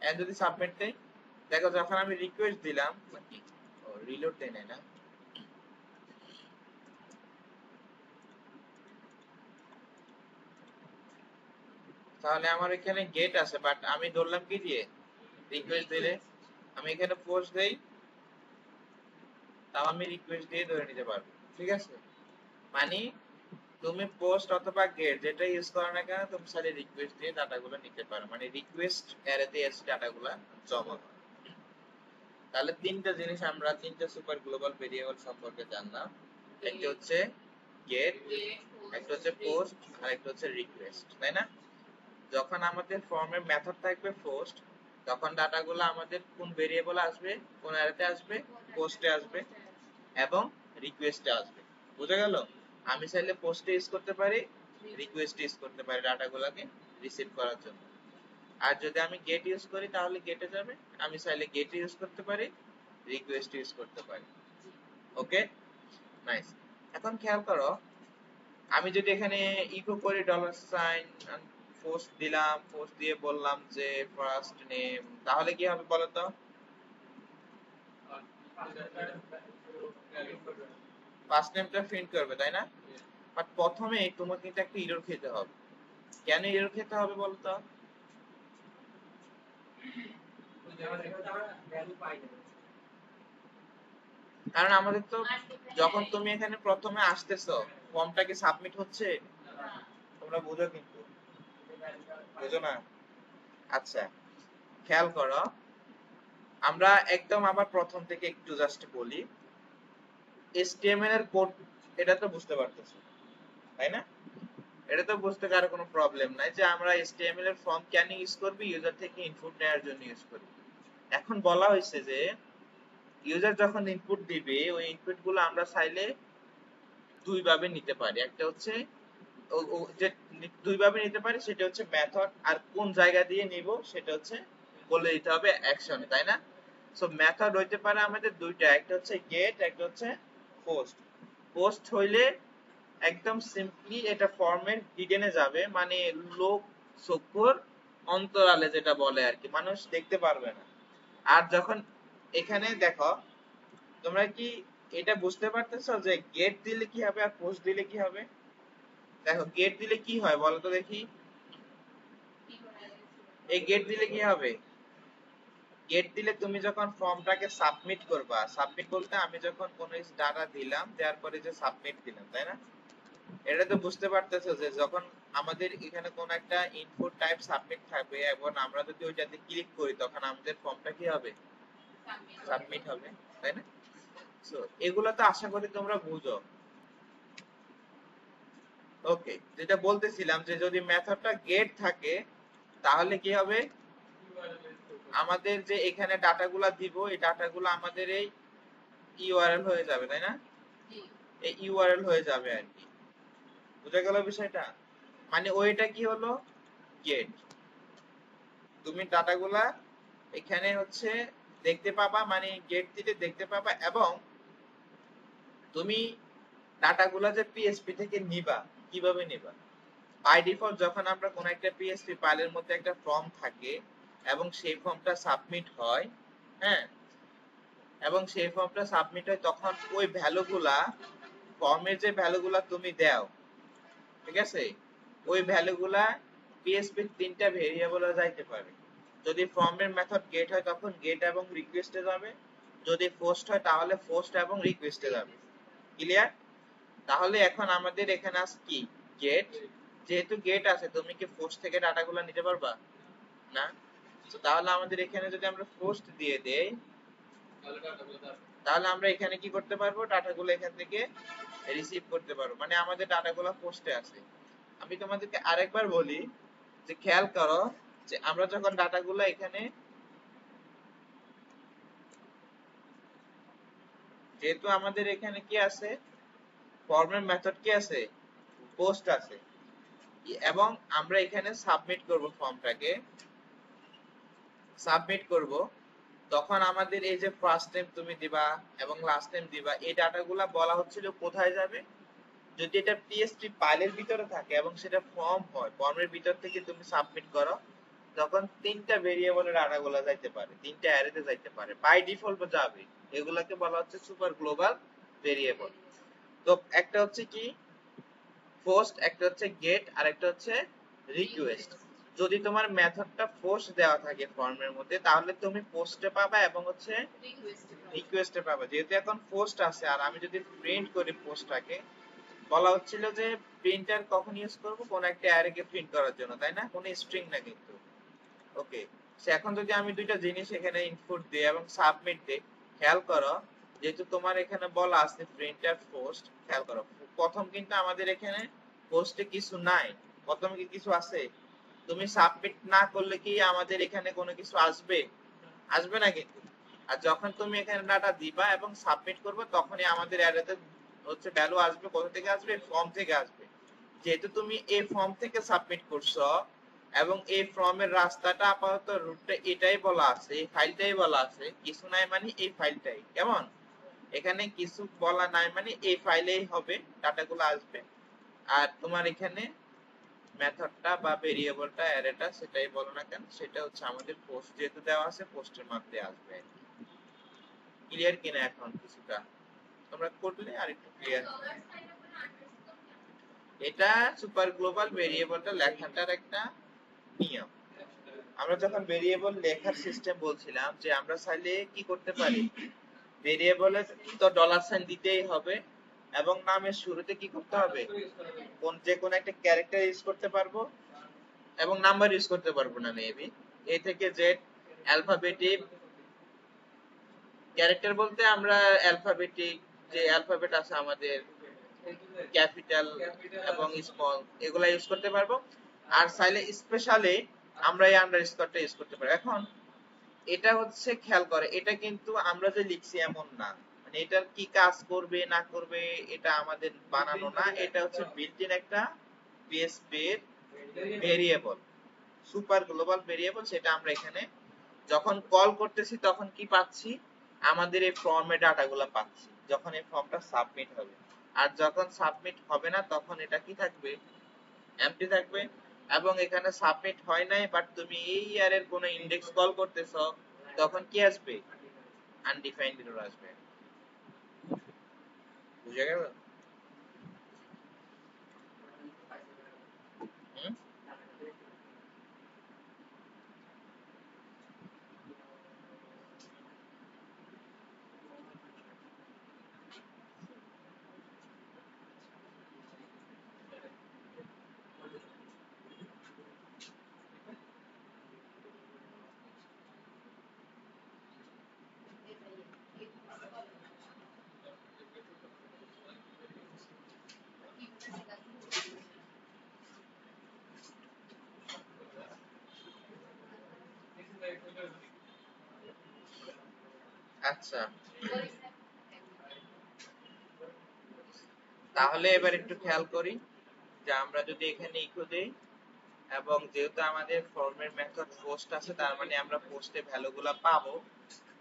এন্ড যদি সাবমিট দেই, দেখো যখন আমি রিকোয়েস্ট দিলাম নাকি রিলোড দেই নাই না, তাহলে আমার এখানে গেট আছে, বাট আমি ধরলাম কি দিয়ে রিকোয়েস্ট দিলে, আমি এখানে পোস্ট দেই, তাও আমি রিকোয়েস্ট দিয়ে ধরে নিতে পারবো। ঠিক আছে, মানে তুমি পোস্ট অথবা গেট যেটা ইউজ করো না কেন, তুমি সাথে রিকোয়েস্ট দিয়ে ডাটাগুলো নিতে পারো, মানে রিকোয়েস্ট অ্যারেতে এসে ডাটাগুলো জমা হয়। তাহলে তিনটা জিনিস আমরা তিনটা সুপার গ্লোবাল ভেরিয়েবল সম্পর্কে জানলাম। একটা হচ্ছে গেট, একটা হচ্ছে পোস্ট, আর একটা হচ্ছে রিকোয়েস্ট, তাই না? যখন আমাদের ফর্মের মেথড থাকবে পোস্ট, তখন ডাটাগুলো আমাদের কোন ভেরিয়েবল আসবে, কোন অ্যারেতে আসবে, পোস্টে আসবে এবং রিকোয়েস্টে আসবে। বুঝা গেল? আমি চাইলে পোস্টে ইউজ করতে পারি, রিকোয়েস্টে ইউজ করতে পারি ডাটাগুলোকে রিসিভ করার জন্য। আর যদি আমি গেট ইউজ করি তাহলে গেটে যাবে, আমি চাইলে গেট ইউজ করতে পারি, রিকোয়েস্ট ইউজ করতে পারি। ওকে, নাইস। এখন খেয়াল করো, আমি যদি এখানে ইকো করি $, পোস্ট দিলাম, পোস্ট দিয়ে বললাম যে ফার্স্ট নেম, তাহলে কি হবে বলো তো? ফার্স্ট নেমটা প্রিন্ট করবে, তাই না? বাট প্রথমে তোমাকে কিন্তু একটা এরর খেতে হবে। কেন এরর খেতে হবে বলো তো? কারণ আমাদের তো যখন তুমি এখানে প্রথমে আসতেছো, ফর্মটা কি সাবমিট হচ্ছে? তোমরা বুঝো কিন্তু, বুঝো না? আচ্ছা, খেয়াল করো, আমরা একদম আবার প্রথম থেকে একটু জাস্ট বলি। HTML এর কোড, এটা তো বুঝতে পারতেছো, তাই না? এটা তো বুঝতে কারো কোনো প্রবলেম নাই যে আমরা HTML এর ফর্ম কেন ইউজ করব, ইউজার থেকে ইনপুট নেওয়ার জন্য ইউজ করব। এখন বলা হয়েছে যে ইউজার যখন ইনপুট দিবে, ওই ইনপুট গুলো আমরা চাইলে দুই ভাবে নিতে পারি। একটা হচ্ছে যে দুই ভাবে নিতে পারি, সেটা হচ্ছে মেথড, আর কোন জায়গা দিয়ে নিব সেটা হচ্ছে বলে দিতে হবে অ্যাকশনে, তাই না? সো মেথড হইতে পারে আমাদের দুইটা, একটা হচ্ছে গেট, একটা হচ্ছে পোস্ট। পোস্ট হইলে একদম সিম্পলি এটা ফর্মের হিডেনে যাবে, মানে লোক চক্ষুর অন্তরালে যেটা বলে আর কি, মানুষ দেখতে পারবে না। আর যখন এখানে দেখো, তোমরা কি এটা বুঝতে পারতেছো যে গেট দিলে কি হবে আর পোস্ট দিলে কি হবে? দেখো গেট দিলে কি হয় বলো তো দেখি, এই গেট দিলে কি হবে? গেট দিলে তুমি যখন ফর্মটাকে সাবমিট করবা, সাবমিট বলতে আমি যখন কোনো ডাটা দিলাম, দেওয়ার পরে যে সাবমিট দিলাম, তাই না? এটা তো বুঝতে পারতেছো যে যখন আমাদের এখানে কোন একটা ইনপুট টাইপ সাবমিট থাকবে এবং আমরা যদি ওইটাতে ক্লিক করি, তখন আমাদের ফর্মটা কি হবে? সাবমিট হবে, তাই না? সো এগুলো তো আশা করি তোমরা বুঝো। ওকে, যেটা বলতেছিলাম যে যদি মেথডটা গেট থাকে, তাহলে কি হবে? আমাদের যে এখানে ডাটাগুলা দিব, এই ডাটাগুলো আমাদের এই ইউআরএল হয়ে যাবে, তাই না? এই ইউআরএল হয়ে যাবে আর কি। বুঝা গেল বিষয়টা? মানে ওইটা কি হলো? গেট। তুমি ডাটাগুলা এখানে হচ্ছে দেখতে পাবা, মানে গেট দিলে দেখতে পাবা, এবং তুমি ডাটাগুলা যে পিএসপি থেকে নিবা, কিভাবে নিবা? বাই ডিফল্ট যখন আমরা কোন একটা পিএসপি ফাইলের মধ্যে একটা ফর্ম থাকে এবং সেই ফর্মটা সাবমিট হয়, হ্যাঁ, এবং সেই ফর্মটা সাবমিট হয়, তখন ওই ভ্যালুগুলা, ফর্মের যে ভ্যালুগুলা তুমি দাও, ঠিক আছে, ওই ভ্যালুগুলা পিএসপি তিনটা ভেরিয়েবলে যাইতে পারে। যদি ফর্মের মেথড গেট হয় তখন গেট এবং রিকোয়েস্টে যাবে, যদি পোস্ট হয় তাহলে পোস্ট এবং রিকোয়েস্টে যাবে। ক্লিয়ার? তাহলে এখন আমাদের এখানে আছে কি? গেট। যেহেতু গেট আছে, তুমি কি পোস্ট থেকে ডাটাগুলো নিতে পারবা? না। তো তাহলে আমাদের এখানে যদি আমরা পোস্ট দিয়ে দেই, তাহলে আমরা এখানে কি করতে পারবো? ডাটাগুলো এখান থেকে রিসিভ করতে পারবো, মানে আমাদের ডাটাগুলো পোস্টে আছে। আমি তোমাদেরকে আরেকবার বলি যে খেয়াল করো, যে আমরা যখন ডাটাগুলো এখানে, যেহেতু আমাদের এখানে কি আছে, ফর্মের মেথড কি আছে, পোস্ট আছে, এবং আমরা এখানে সাবমিট করব, ফর্মটাকে সাবমিট করব, তখন আমাদের এই যে ফার্স্ট নেম তুমি দিবা এবং লাস্ট নেম দিবা, এই ডাটাগুলো বলা হচ্ছিল কোথায় যাবে। যদি এটা পিএসপি ফাইলের ভিতরে থাকে এবং সেটা ফর্ম হয়, ফর্মের ভিতর থেকে তুমি সাবমিট করো, তখন তিনটা ভেরিয়েবলের ডাটাগুলো যাইতে পারে, তিনটা অ্যারেতে যাইতে পারে, বাই ডিফল্ট যাবে। এগুলাকে বলা হচ্ছে সুপার গ্লোবাল ভেরিয়েবল। তো একটা হচ্ছে কি পোস্ট, একটা হচ্ছে গেট, আর একটা হচ্ছে রিকোয়েস্ট। যদি তোমার মেথডটা পোস্ট দেওয়া থাকে ফর্মের মধ্যে, তাহলে তুমি পোস্টে পাবা এবং হচ্ছে রিকোয়েস্টে পাবা। যেহেতু এখন পোস্ট আছে, আর আমি যদি প্রিন্ট করি পোস্টটাকে, বলা হচ্ছিল যে প্রিন্টার কখন ইউজ করব, কোন একটা অ্যারেকে প্রিন্ট করার জন্য, তাই না, কোনো স্ট্রিং না কিন্তু। ওকে, সো এখন যদি আমি দুইটা জিনিস এখানে ইনপুট দিই এবং সাবমিট দিই, খেয়াল করো, যেহেতু তোমার এখানে বলা আছে প্রিন্টার পোস্ট, খেয়াল করো প্রথম কিন্তু আমাদের এখানে পোস্টে কিছু নাই, প্রথমে কি কিছু আছে? তুমি সাবমিট না করলে কি আমাদের এখানে কোনো কিছু আসবে? আসবে না কিন্তু। আর যখন তুমি এখানে ডাটা দিবা এবং সাবমিট করবে, তখনই আমাদের অ্যারেতে হচ্ছে ভ্যালু আসবে। কোথা থেকে আসবে? ফর্ম থেকে আসবে। যেহেতু তুমি এই ফর্ম থেকে সাবমিট করছো এবং এই ফর্মের রাস্তাটা আপাতত রুটটা এটাই বলা আছে, এই ফাইলটাই বলা আছে, কিছু নাই মানে এই ফাইলটাই, কেমন? এখানে কিছু বলা নাই মানে এই ফাইলেই হবে, ডাটাগুলো আসবে। আর তোমার এখানে মেথডটা বা ভেরিয়েবলটা অ্যারেটা সেটাই বলো না কেন, সেটা হচ্ছে আমাদের পোস্ট যেহেতু দেওয়া আছে, পোস্টের মধ্যে আসবে। ক্লিয়ার কিনা এখন কিছুটা? তোমরা করলে আর একটু ক্লিয়ার। এটা সুপার গ্লোবাল ভেরিয়েবলটা লেখাটার একটা নিয়ম। আমরা যখন ভেরিয়েবল লেখার সিস্টেম বলছিলাম, যে আমরা চাইলে কি করতে পারি, ভেরিয়েবলে তো ডলার সাইন দিতেই হবে এবং নামের শুরুতে কি করতে হবে, কোন যে কোন একটা ক্যারেক্টার ইউজ করতে পারবো এবং নাম্বার ইউজ করতে পারবো না, মেবি এ থেকে জেড অ্যালফাবেটিক। ক্যারেক্টার বলতে আমরা অ্যালফাবেটিক যে অ্যালফাবেট আছে আমাদের, ক্যাপিটাল এবং স্মল, এগুলা ইউজ করতে পারবো। আর চাইলে স্পেশালি আমরা এই আন্ডারস্কোরটা ইউজ করতে পারবো। এখন এটা হচ্ছে খেয়াল করে, এটা কিন্তু আমরা যে লিখছি এমন না, মানে এটার কি কাজ করবে না করবে এটা আমাদের বানানো না, এটা হচ্ছে বিল্ট ইন একটা পিএসপি এর ভেরিয়েবল, সুপার গ্লোবাল ভেরিয়েবল। সেটা আমরা এখানে যখন কল করতেছি তখন কি পাচ্ছি, আমাদের এই ফর্মে ডাটাগুলো পাচ্ছি যখন এই ফর্মটা সাবমিট হবে। আর যখন সাবমিট হবে না, তখন এটা কি থাকবে, এমটি থাকবে। এবং এখানে সাবমিট হয় নাই বাট তুমি এই ইয়ারের কোন ইন্ডেক্স কল করতেছো, তখন কি আসবে, আনডিফাইন্ড এরর আসবে। বুঝা গেল? হুম? আচ্ছা, তাহলে এবার একটু খেয়াল করি, যে আমরা যদি এখানে ইকো দেই এবং যেহেতু আমাদের ফর্মের মেথড পোস্ট আছে, তার মানে আমরা পোস্টে ভ্যালুগুলো পাবো।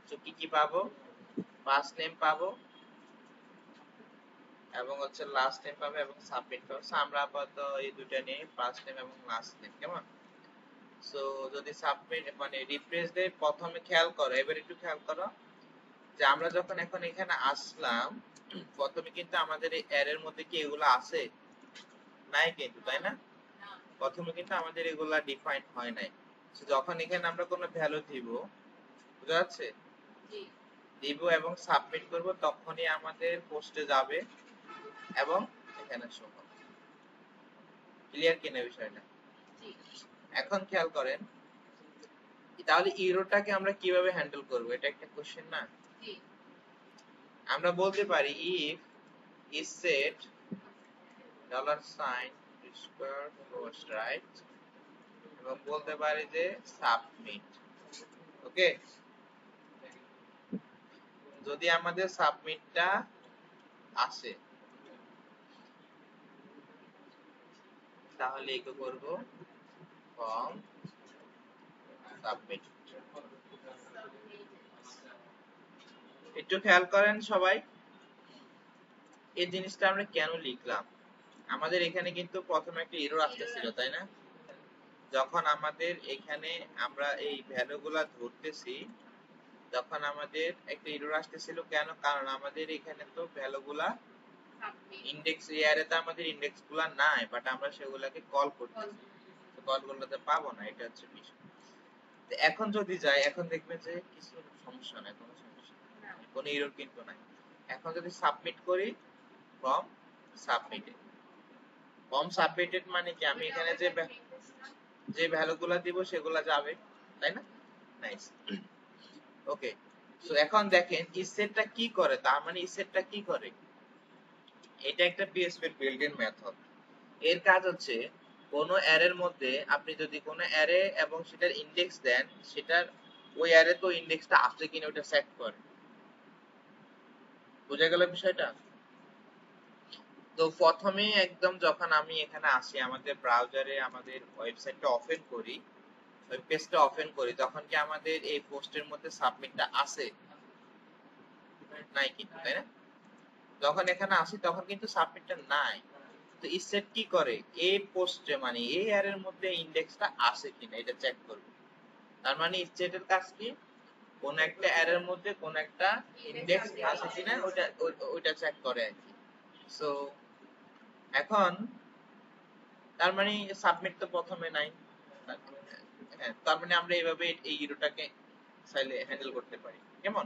তো কি কি পাবো, ফার্স্ট নেম পাবো এবং হচ্ছে লাস্ট নেম পাবো এবং সাবমিট পাবো। So, আমরা আপাতত এই দুটো নিয়ে, ফার্স্ট নেম এবং লাস্ট নেম, কেমন? সো যদি সাবমিট মানে রিফ্রেশ দেই, প্রথমে খেয়াল করো, এবার একটু খেয়াল করো, যে আমরা যখন এখন এখানে আসলাম, প্রথমে কিন্তু আমাদের এই অ্যারের মধ্যে কি এগুলো আছে? নাই কিন্তু, তাই না? প্রথমে কিন্তু আমাদের এগুলা ডিফাইন হয় নাই। So, যখন এখানে আমরা কোনো ভ্যালু দিব, বুঝা যাচ্ছে, দিব এবং সাবমিট করব, তখনই আমাদের পোস্টে যাবে এবং এখানে শো হবে। ক্লিয়ার কিনা বিষয়টা? এখন খেয়াল করেন, তাহলে ইরোটাকে আমরা কিভাবে হ্যান্ডেল করব, এটা একটা কোশ্চেন না? আমরা বলতে পারি if is set $sign square post, right, এবং বলতে পারি যে সাবমিট। ওকে, যদি আমাদের সাবমিটটা আসে তাহলে ইকো করব ফর্ম সাবমিট। একটু খেয়াল করেন সবাই, এই জিনিসটা আমরা কেন লিখলাম। আমাদের এখানে কিন্তু প্রথমে একটা এরর আসতেছিল, তাই না? যখন আমাদের এখানে আমরা এই ভ্যালুগুলা ধরতেছি তখন আমাদের একটা এরর আসতেছিল কেন? কারণ আমাদের এখানে তো ভ্যালুগুলা ইনডেক্স এরিয়াতে আমাদের ইনডেক্স গুলা নাই, বাট আমরা সেগুলাকে কল করতেছি, তো কল গুলোতে পাবো না, এটা হচ্ছে বিষয়। তো এখন যদি যাই, এখন দেখবেন যে কিছু সমস্যা নাই, কোনো সমস্যা নাই, কোনো এরর কিন্তু নাই। এখন যদি সাবমিট করি ফর্ম সাবমিটেড, ফর্ম সাবমিটেড মানে কি আমি এখানে যে ভ্যালুগুলা দিব সেগুলা যাবে, তাই না? নাইস। ওকে, সো এখন দেখেন ইসেটটা কি করে, তার মানে ইসেটটা কি করে, এটা একটা পিএইচপি এর বিল্ট ইন মেথড। এর কাজ হচ্ছে কোন অ্যারের মধ্যে আপনি যদি কোন অ্যারে এবং সেটার ইনডেক্স দেন, সেটার ওই অ্যারে তো ইনডেক্সটা আছে কিনা ওটা চেক করে। বুঝা গেল বিষয়টা? তো প্রথমে একদম যখন আমি এখানে আসি, আমাদের ব্রাউজারে আমাদের ওয়েবসাইটটা ওপেন করি, ওয়েব পেজটা ওপেন করি, তখন কি আমাদের এই পোস্টের মধ্যে সাবমিটটা আছে নাই কিন্তু, তাই না? যখন এখানে আসি তখন কিন্তু সাবমিটটা নাই। তো ইসেট কি করে, এই পোস্টে মানে এই অ্যারের মধ্যে ইনডেক্সটা আছে কিনা এটা চেক করবে। তার মানে ইসেটের কাজ কি, কোন একটা অ্যারের মধ্যে কোন একটা ইনডেক্স আছে কিনা ওইটা চেক করে আর কি। সো এখন তার মানে সাবমিট তো প্রথমে নাই, হ্যাঁ, তার মানে আমরা এইভাবে এই ইরোটাকে চাইলে হ্যান্ডেল করতে পারি। কেমন?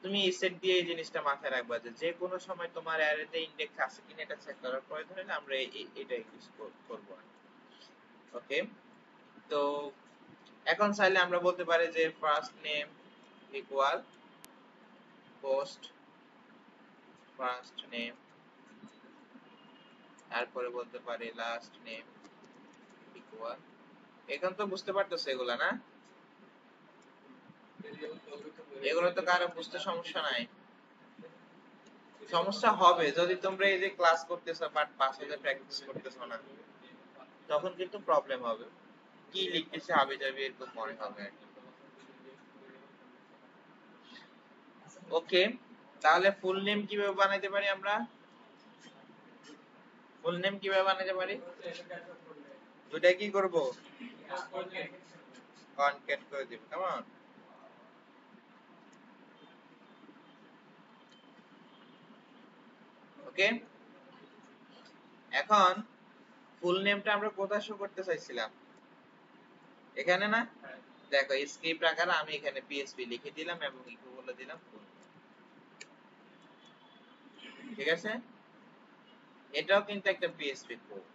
তুমি সেট দিয়ে এই জিনিসটা মাথায় রাখবা যে যে কোনো সময় তোমার অ্যারেতে ইনডেক্স আছে কিনা এটা চেক করার প্রয়োজন হলে আমরা এটা ইউজ করব। ওকে, তো এখন চাইলে আমরা বলতে পারি যে first name equal post first name, তারপরে বলতে পারি লাস্ট নেম ইকুয়াল। এখন তো বুঝতে পারতেছো এগুলা, না? এগুলো তো কারো বুঝতে সমস্যা নাই। সমস্যা হবে যদি তোমরা এই যে ক্লাস করতেছো বাট বাসায় প্র্যাকটিস করতেছো না, তখন কিন্তু প্রবলেম হবে। কি লিখতেছে হাবি যাবে এরকম মনে হবে আর কি। ওকে, তাহলে ফুল নেম কিভাবে বানাইতে পারি আমরা? ফুল নেম কিভাবে বানাইতে পারি? দুইটা কি করব, কনক্যাট করে দিব। কেমন? ওকে, এখন ফুল নেমটা আমরা কোথায় শো করতে চাইছিলাম? এখানে না? দেখো স্ক্রিপ্ট আকারে আমি এখানে পিএসপি লিখে দিলাম এবং ইকো বলে দিলাম ফুল। ঠিক আছে, এটাও কিন্তু একটা পিএসপি কোড।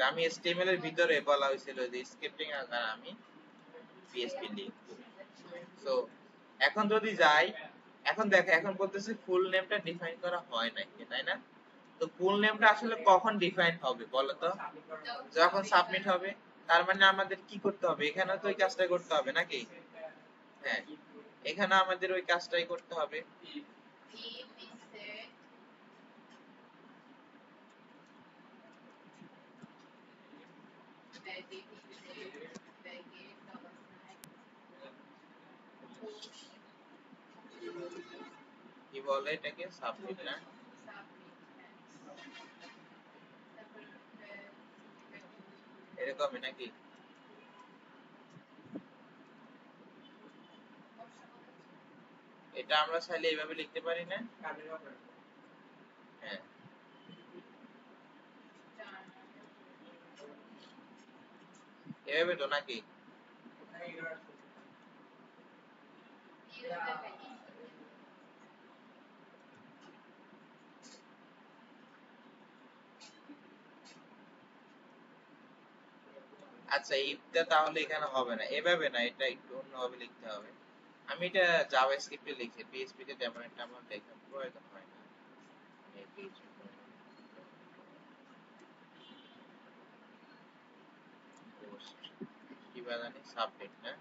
আমি এচটিএমএল এর ভিতরে বলা হয়েছিল যে স্ক্রিপ্টিং আকারে আমি পিএসপি লিখব। সো এখন যদি যাই, এখন দেখো এখন বলতেছে ফুল নেমটা ডিফাইন করা হয় নাই, তাই না? তো ফুল নেমটা আসলে কখন ডিফাইন হবে বলো তো? যখন সাবমিট হবে। তার মানে আমাদের কি করতে হবে, এখানে তো ওই কাজটাই করতে হবে নাকি? হ্যাঁ, এখানে আমাদের ওই কাজটাই করতে হবে। কি বলে এটাকে, সাবমিট না? এরকমই নাকি? এটা আমরা চাইলে এইভাবে লিখতে পারি না? হ্যাঁ, এভাবে তো নাকি? আচ্ছা, ইফটা তাহলে এখানে হবে না, এভাবে না, এটা একটু অন্যভাবে লিখতে হবে। আমি এটা জাভাস্ক্রিপ্টে লিখি, পিএইচপি তে তেমন একটা আমার লেখার প্রয়োজন হয় না। আমি PHP পোস্ট কি জানি সাবমিট না,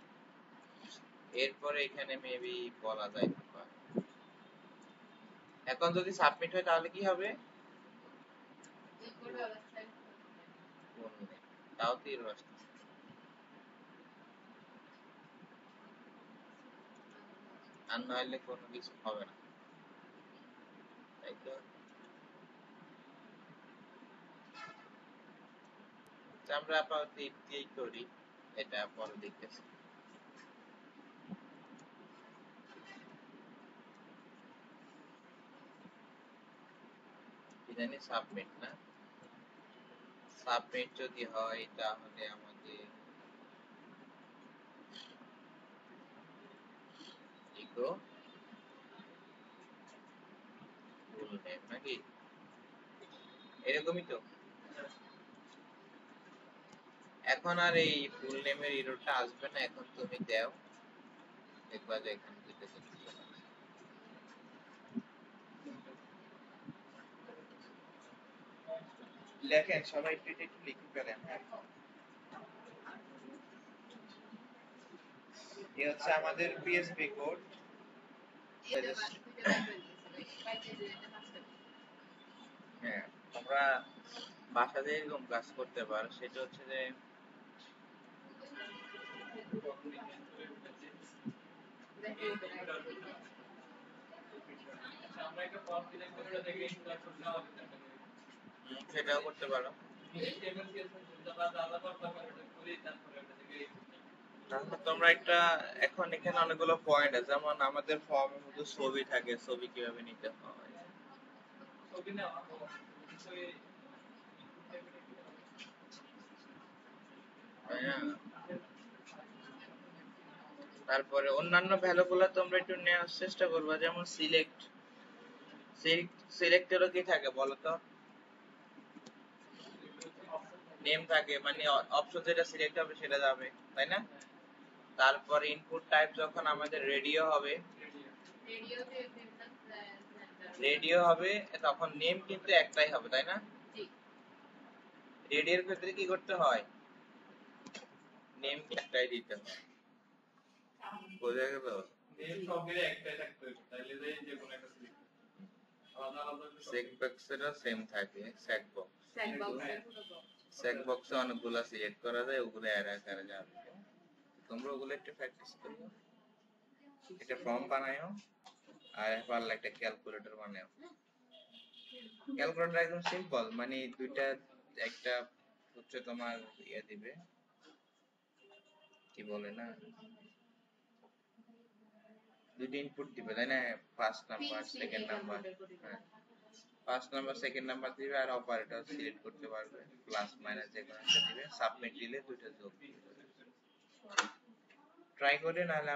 এরপরে এখানে মেবি বলা যাইতে পারে। এখন যদি সাবমিট হয় তাহলে কি হবে? তাও তো এরর আসতেছে। আর নইলে কোনো কিছু হবে না, তাই তো। আমরা আপাতত এটাই করি, এটা পরে দেখতেছি। কি জানি সাবমিট না, সাবমিট যদি হয় তাহলে আমাদের ইকো ফুল নেম নাকি এরকমই তো। এখন আর এই ফুল নেমের এররটা আসবে না, এখন তুমি দাও দেখবা যে এখান থেকে লেখেন সবাই একটু একটু লিখে ফেলেন। এই হচ্ছে আমাদের পিএসপি কোড। হ্যাঁ, তোমরা বাসাতে এরকম কাজ করতে পারো, সেটা হচ্ছে যে সেটাও করতে পারো। তাহলে তোমরা একটা, এখন এখানে অনেকগুলো পয়েন্ট আছে, যেমন আমাদের ফর্মের মধ্যে ছবি থাকে, ছবি কিভাবে নিতে হয়, তাই না? তারপরে অন্যান্য ভ্যালুগুলো তোমরা একটু নেওয়ার চেষ্টা করবা, যেমন সিলেক্ট, সিলেক্টেরও কি থাকে বলো তো? নেম থাকে, মানে অপশন যেটা সিলেক্ট হবে সেটা যাবে, তাই না? তারপর ইনপুট টাইপ যখন আমাদের রেডিও হবে, রেডিও হবে তখন নেম কিন্তু একটাই হবে, তাই না? রেডিওর ক্ষেত্রে কি করতে হয়? নেম একটাই দিতে হয়, বোঝা গেল? নেম সবের একটাই থাকতে হবে, তাইলে যে কোনো একটা সিলেক্ট আলাদা আলাদা চেকবক্সেরও সেম থাকে, চেকবক্সে অনেকগুলো সিলেক্ট করা যায়, ওগুলো অ্যাড আকারে যাবে। তোমরা ওগুলো একটু প্র্যাকটিস করো, একটা ফর্ম বানায়ো আর পারলে একটা ক্যালকুলেটর বানায়ো। ক্যালকুলেটর একদম সিম্পল, মানে দুইটা, একটা হচ্ছে তোমার ইয়ে দিবে, কি বলে না, দুইটা ইনপুট দিবে, তাই না? ফার্স্ট নাম্বার সেকেন্ড নাম্বার, হ্যাঁ ফার্স্ট নাম্বার সেকেন্ড নাম্বার দিবে, আর অপারেটর সিলেক্ট করতে পারবে, প্লাস মাইনাস যে কোনো একটা দিবে, সাবমিট দিলে দুইটা যোগ। ট্রাই করে, নাহলে